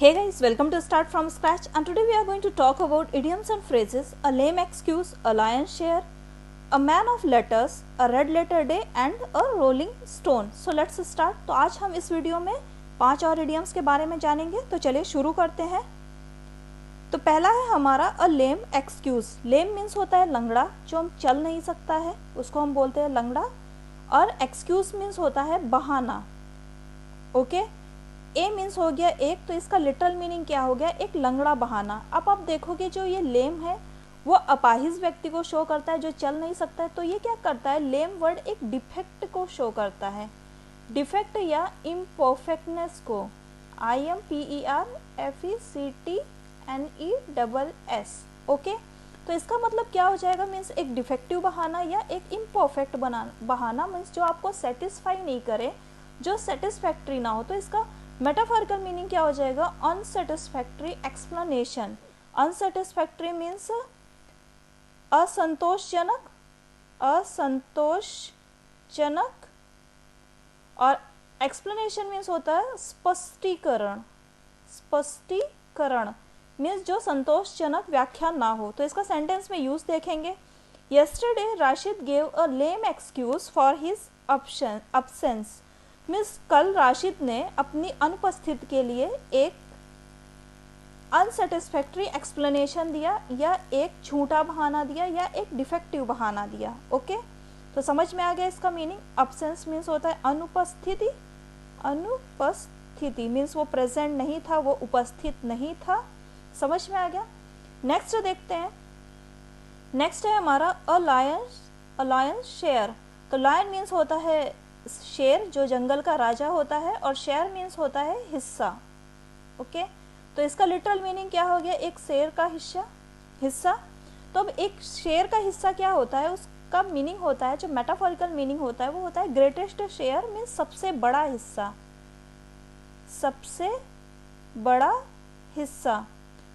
Hey guys, welcome to Start From Scratch, and today we are going to talk about idioms and phrases, a lame excuse, a lion's share, a man of letters, a red letter day and a rolling stone. So let's start. तो आज हम इस video में 5 और idioms के बारे में जानेंगे। तो चलिए शुरू करते हैं। तो पहला है हमारा अ लेम एक्सक्यूज। लेम मीन्स होता है लंगड़ा, जो हम चल नहीं सकता है उसको हम बोलते हैं लंगड़ा, और एक्सक्यूज मीन्स होता है बहाना। ओके, ए मीन्स हो गया एक, तो इसका लिटरल मीनिंग क्या हो गया, एक लंगड़ा बहाना। अब आप देखोगे जो ये लेम है वो अपाहिज व्यक्ति को शो करता है जो चल नहीं सकता है। तो ये क्या करता है, लेम वर्ड एक डिफेक्ट को शो करता है, डिफेक्ट या इम्परफेक्टनेस को, IMPERFECTNESS। ओके, तो इसका मतलब क्या हो जाएगा, मीन्स एक डिफेक्टिव बहाना या एक इम्परफेक्ट बहाना, मीन्स जो आपको सेटिस्फाई नहीं करे, जो सेटिस्फैक्ट्री ना हो। तो इसका मेटाफोरिकल मीनिंग क्या हो जाएगा, अनसेटिस्फैक्ट्री एक्सप्लेनेशन। अनसेटिस्फैक्ट्री मीन्स असंतोषजनक, असंतोषजनक, और एक्सप्लेनेशन मीन्स होता है स्पष्टीकरण। स्पष्टीकरण मीन्स जो संतोषजनक व्याख्या ना हो। तो इसका सेंटेंस में यूज देखेंगे। Yesterday Rashid gave a lame excuse for his absence। Miss call Rashid ने अपनी अनुपस्थिति के लिए एक अनसेटिस्फैक्ट्री एक्सप्लेनेशन दिया, या एक झूठा बहाना दिया, या एक डिफेक्टिव बहाना दिया। ओके, तो समझ में आ गया इसका मीनिंग। अब्सेंस मीन्स होता है अनुपस्थिति, अनुपस्थिति मीन्स वो प्रेजेंट नहीं था, वो उपस्थित नहीं था। समझ में आ गया। नेक्स्ट देखते हैं। नेक्स्ट है हमारा अ लायन शेयर। तो लायन मीन्स होता है शेर, जो जंगल का राजा होता है, और शेयर मीन्स होता है हिस्सा। ओके, तो इसका लिटरल मीनिंग क्या हो गया, एक शेर का हिस्सा। तो अब एक शेर का हिस्सा क्या होता है, उसका मीनिंग होता है, जो मेटाफोरिकल मीनिंग होता है वो होता है ग्रेटेस्ट शेयर, मीन्स सबसे बड़ा हिस्सा, सबसे बड़ा हिस्सा।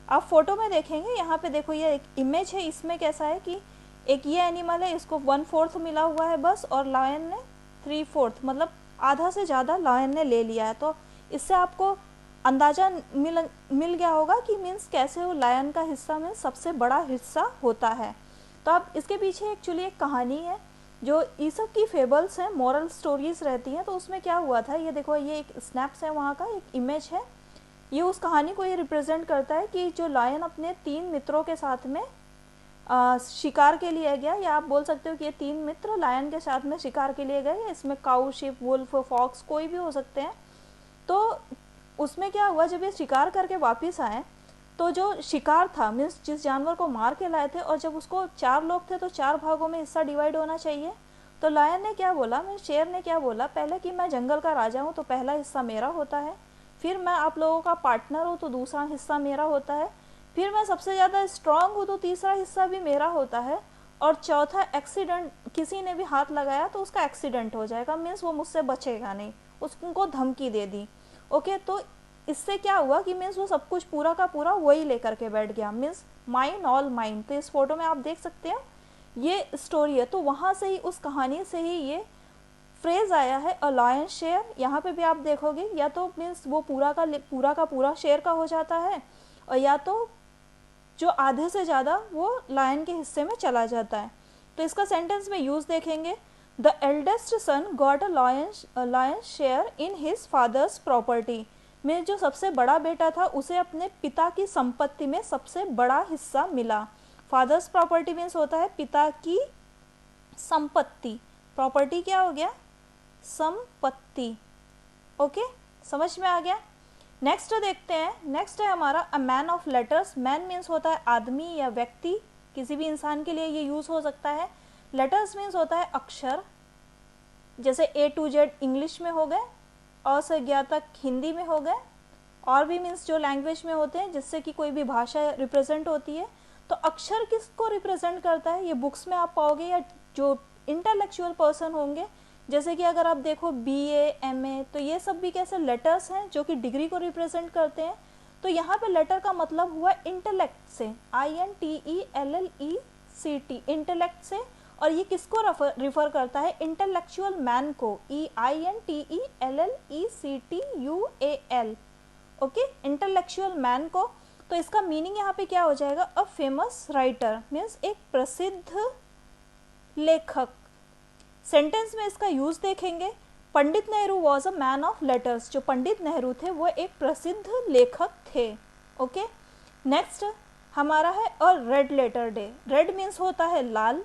आप फोटो में देखेंगे, यहाँ पे देखो ये एक इमेज है, इसमें कैसा है कि एक ये एनिमल है, इसको 1/4 मिला हुआ है बस, और लायन ने 3/4, मतलब आधा से ज़्यादा लायन ने ले लिया है। तो इससे आपको अंदाज़ा मिल गया होगा कि मीन्स कैसे वो लायन का हिस्सा में सबसे बड़ा हिस्सा होता है। तो अब इसके पीछे एक्चुअली एक कहानी है, जो ईसब की फेबल्स हैं, मॉरल स्टोरीज रहती हैं। तो उसमें क्या हुआ था, ये देखो ये एक स्नैप्स है, वहाँ का एक इमेज है, ये उस कहानी को ये रिप्रेजेंट करता है कि जो लायन अपने 3 मित्रों के साथ में शिकार के लिए गया, या आप बोल सकते हो कि ये 3 मित्र लायन के साथ में शिकार के लिए गए। इसमें काऊ, शिप, वुल्फ, फॉक्स कोई भी हो सकते हैं। तो उसमें क्या हुआ, जब ये शिकार करके वापस आए, तो जो शिकार था मीन्स जिस जानवर को मार के लाए थे, और जब उसको 4 लोग थे तो 4 भागों में हिस्सा डिवाइड होना चाहिए। तो लायन ने क्या बोला, मीन्स शेर ने क्या बोला, पहले कि मैं जंगल का राजा हूँ तो पहला हिस्सा मेरा होता है, फिर मैं आप लोगों का पार्टनर हूँ तो दूसरा हिस्सा मेरा होता है, फिर मैं सबसे ज़्यादा स्ट्रांग हूँ तो तीसरा हिस्सा भी मेरा होता है, और चौथा एक्सीडेंट, किसी ने भी हाथ लगाया तो उसका एक्सीडेंट हो जाएगा, मीन्स वो मुझसे बचेगा नहीं, उसको धमकी दे दी। ओके, तो इससे क्या हुआ कि मीन्स वो सब कुछ पूरा का पूरा वही लेकर के बैठ गया, मीन्स माइन ऑल माइन। तो इस फोटो में आप देख सकते हैं ये स्टोरी है। तो वहाँ से ही, उस कहानी से ही ये फ्रेज आया है अ लायन शेयर। यहाँ पे भी आप देखोगे, या तो मीन्स वो पूरा का पूरा शेयर का हो जाता है, और या तो जो आधे से ज़्यादा वो लायन के हिस्से में चला जाता है। तो इसका सेंटेंस में यूज़ देखेंगे। The eldest son got a lion share in his father's property. में जो सबसे बड़ा बेटा था उसे अपने पिता की संपत्ति में सबसे बड़ा हिस्सा मिला। फादर्स प्रॉपर्टी मीन्स होता है पिता की संपत्ति। प्रॉपर्टी क्या हो गया, संपत्ति। ओके, समझ में आ गया। नेक्स्ट देखते हैं। नेक्स्ट है हमारा अ man of letters. Man means होता है आदमी या व्यक्ति, किसी भी इंसान के लिए ये यूज़ हो सकता है। लेटर्स मीन्स होता है अक्षर, जैसे A to Z इंग्लिश में हो गए, अ से ज्ञ तक हिंदी में हो गए, और भी मीन्स जो लैंग्वेज में होते हैं जिससे कि कोई भी भाषा रिप्रेजेंट होती है। तो अक्षर किसको रिप्रेजेंट करता है, ये बुक्स में आप पाओगे, या जो इंटेलेक्चुअल पर्सन होंगे, जैसे कि अगर आप देखो BA, MA, तो ये सब भी कैसे लेटर्स हैं जो कि डिग्री को रिप्रेजेंट करते हैं। तो यहाँ पे लेटर का मतलब हुआ इंटेलेक्ट से, INTELLECT, इंटेलेक्ट से, और ये किसको रिफर करता है, इंटेलेक्चुअल मैन को, EINTELLECTUAL। ओके, इंटेलेक्चुअल मैन को। तो इसका मीनिंग यहाँ पे क्या हो जाएगा, अ फेमस राइटर मीन्स एक प्रसिद्ध लेखक। सेंटेंस में इसका यूज देखेंगे, Pandit Nehru was a man of letters, जो पंडित नेहरू थे वो एक प्रसिद्ध लेखक थे। ओके, नेक्स्ट हमारा है a red letter day. Red means होता है लाल,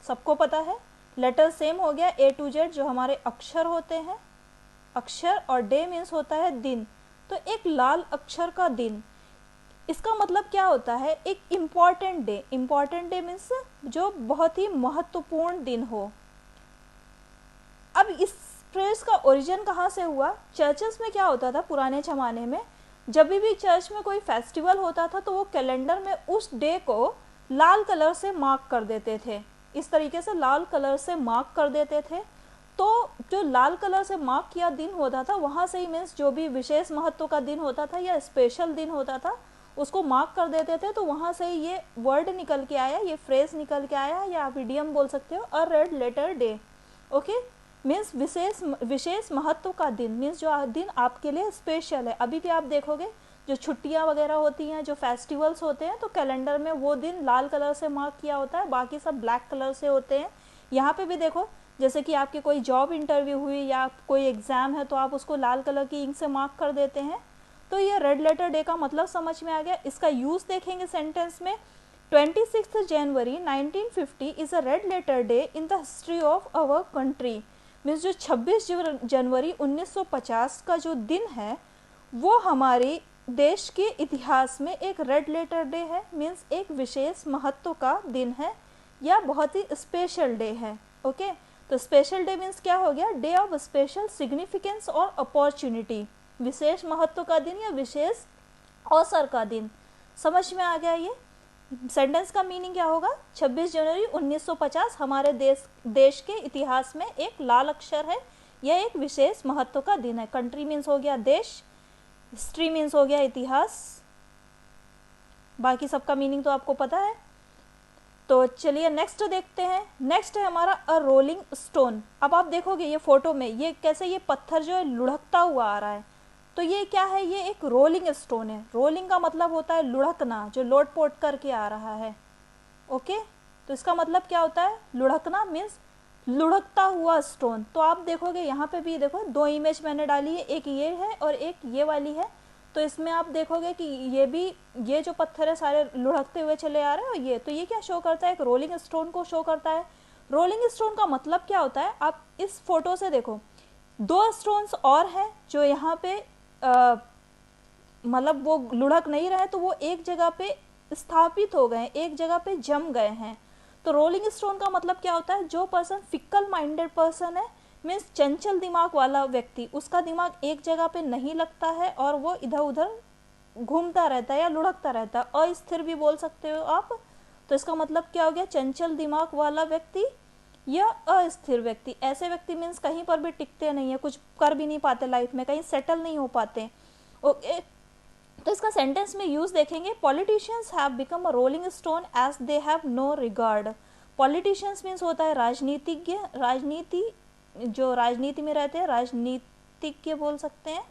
सबको पता है। लेटर सेम हो गया ए टू जेड, जो हमारे अक्षर होते हैं, अक्षर, और डे मीन्स होता है दिन। तो एक लाल अक्षर का दिन, इसका मतलब क्या होता है, एक important day. Important day means जो बहुत ही महत्वपूर्ण दिन हो। अब इस फ्रेज का ओरिजिन कहाँ से हुआ, चर्चेस में क्या होता था पुराने ज़माने में, जब भी चर्च में कोई फेस्टिवल होता था तो वो कैलेंडर में उस डे को लाल कलर से मार्क कर देते थे। इस तरीके से लाल कलर से मार्क कर देते थे। तो जो लाल कलर से मार्क किया दिन होता था, वहाँ से ही मीन्स जो भी विशेष महत्व का दिन होता था या स्पेशल दिन होता था उसको मार्क कर देते थे। तो वहाँ से ही ये वर्ड निकल के आया, ये फ्रेज निकल के आया, या आप इडियम बोल सकते हो, a red letter day. Okay, means विशेष महत्व का दिन, मीन्स जो दिन आपके लिए स्पेशल है। अभी भी आप देखोगे जो छुट्टियां वगैरह होती हैं, जो फेस्टिवल्स होते हैं, तो कैलेंडर में वो दिन लाल कलर से मार्क किया होता है, बाकी सब ब्लैक कलर से होते हैं। यहाँ पे भी देखो, जैसे कि आपकी कोई जॉब इंटरव्यू हुई या कोई एग्ज़ाम है तो आप उसको लाल कलर की इंक से मार्क कर देते हैं। तो ये रेड लेटर डे का मतलब समझ में आ गया। इसका यूज़ देखेंगे सेंटेंस में, 26 January 1950 is a red letter day in the history of our country. Means जो 26 जनवरी 1950 का जो दिन है वो हमारे देश के इतिहास में एक रेड लेटर डे है, मीन्स एक विशेष महत्व का दिन है या बहुत ही स्पेशल डे है। ओके, तो स्पेशल डे मीन्स क्या हो गया, डे ऑफ स्पेशल सिग्निफिकेंस और अपॉर्चुनिटी, विशेष महत्व का दिन या विशेष अवसर का दिन। समझ में आ गया ये सेंटेंस का मीनिंग क्या होगा, 26 जनवरी 1950 हमारे देश के इतिहास में एक लाल अक्षर है, यह एक विशेष महत्व का दिन है। कंट्री मीन्स हो गया देश, हिस्ट्री मीन्स हो गया इतिहास, बाकी सबका मीनिंग तो आपको पता है। तो चलिए नेक्स्ट देखते हैं। नेक्स्ट है हमारा अ रोलिंग स्टोन। अब आप देखोगे ये फोटो में, ये कैसे ये पत्थर जो है लुढ़कता हुआ आ रहा है, तो ये क्या है, ये एक रोलिंग स्टोन है। रोलिंग का मतलब होता है लुढ़कना, जो लोट पोट करके आ रहा है। ओके, तो इसका मतलब क्या होता है, लुढ़कना मीन्स लुढ़कता हुआ स्टोन। तो आप देखोगे यहाँ पे भी देखो, दो इमेज मैंने डाली है, एक ये है और एक ये वाली है। तो इसमें आप देखोगे कि ये भी, ये जो पत्थर है सारे लुढ़कते हुए चले आ रहे हैं, और ये तो ये क्या शो करता है, एक रोलिंग स्टोन को शो करता है। रोलिंग स्टोन का मतलब क्या होता है, आप इस फोटो से देखो, दो स्टोन्स और हैं जो यहाँ पे मतलब वो लुढ़क नहीं रहे, तो वो एक जगह पे स्थापित हो गए, एक जगह पे जम गए हैं। तो रोलिंग स्टोन का मतलब क्या होता है, जो पर्सन फिक्कल माइंडेड पर्सन है, मीन्स चंचल दिमाग वाला व्यक्ति, उसका दिमाग एक जगह पे नहीं लगता है और वो इधर उधर घूमता रहता है या लुढ़कता रहता है। अस्थिर भी बोल सकते हो आप। तो इसका मतलब क्या हो गया, चंचल दिमाग वाला व्यक्ति या अस्थिर व्यक्ति। ऐसे व्यक्ति मीन्स कहीं पर भी टिकते नहीं है, कुछ कर भी नहीं पाते लाइफ में, कहीं सेटल नहीं हो पाते। ओके, तो इसका सेंटेंस में यूज देखेंगे, politicians have become a rolling stone as they have no regard. Politicians means होता है राजनीतिज्ञ, जो राजनीति में रहते हैं, राजनीतिज्ञ बोल सकते हैं।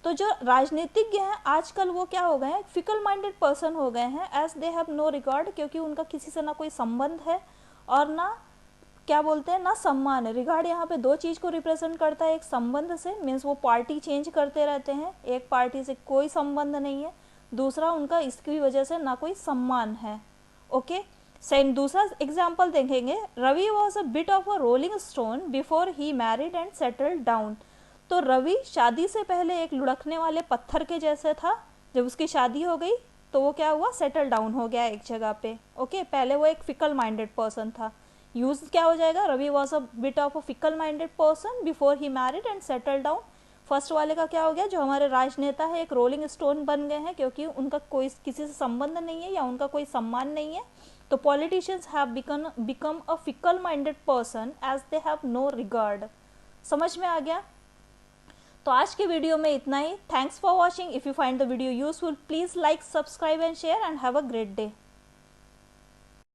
तो जो राजनीतिज्ञ हैं आजकल वो क्या हो गए हैं, फिकल माइंडेड पर्सन हो गए हैं, as they have no regard, क्योंकि उनका किसी से ना कोई संबंध है और ना क्या बोलते हैं, ना सम्मान है। रिगार्ड यहाँ पे दो चीज़ को रिप्रेजेंट करता है, एक संबंध से, मीन्स वो पार्टी चेंज करते रहते हैं, एक पार्टी से कोई संबंध नहीं है, दूसरा उनका इसकी वजह से ना कोई सम्मान है। ओके, सेम दूसरा एग्जाम्पल देखेंगे, Ravi was a bit of a rolling stone before he married and settled down. तो रवि शादी से पहले एक लुढ़कने वाले पत्थर के जैसे था, जब उसकी शादी हो गई तो वो क्या हुआ, सेटल डाउन हो गया एक जगह पे। ओके, पहले वो एक फिकल माइंडेड पर्सन था। यूज क्या हो जाएगा, Ravi was a bit of a fickle minded person before he married and settle down. First वाले का क्या हो गया, जो हमारे राजनेता है एक रोलिंग स्टोन बन गए हैं, क्योंकि उनका कोई किसी से संबंध नहीं है या उनका कोई सम्मान नहीं है। तो politicians have become a fickle minded person as they have no regard. समझ में आ गया। तो आज के वीडियो में इतना ही। Thanks for watching. If you find the video useful please like, subscribe and share and have a great day.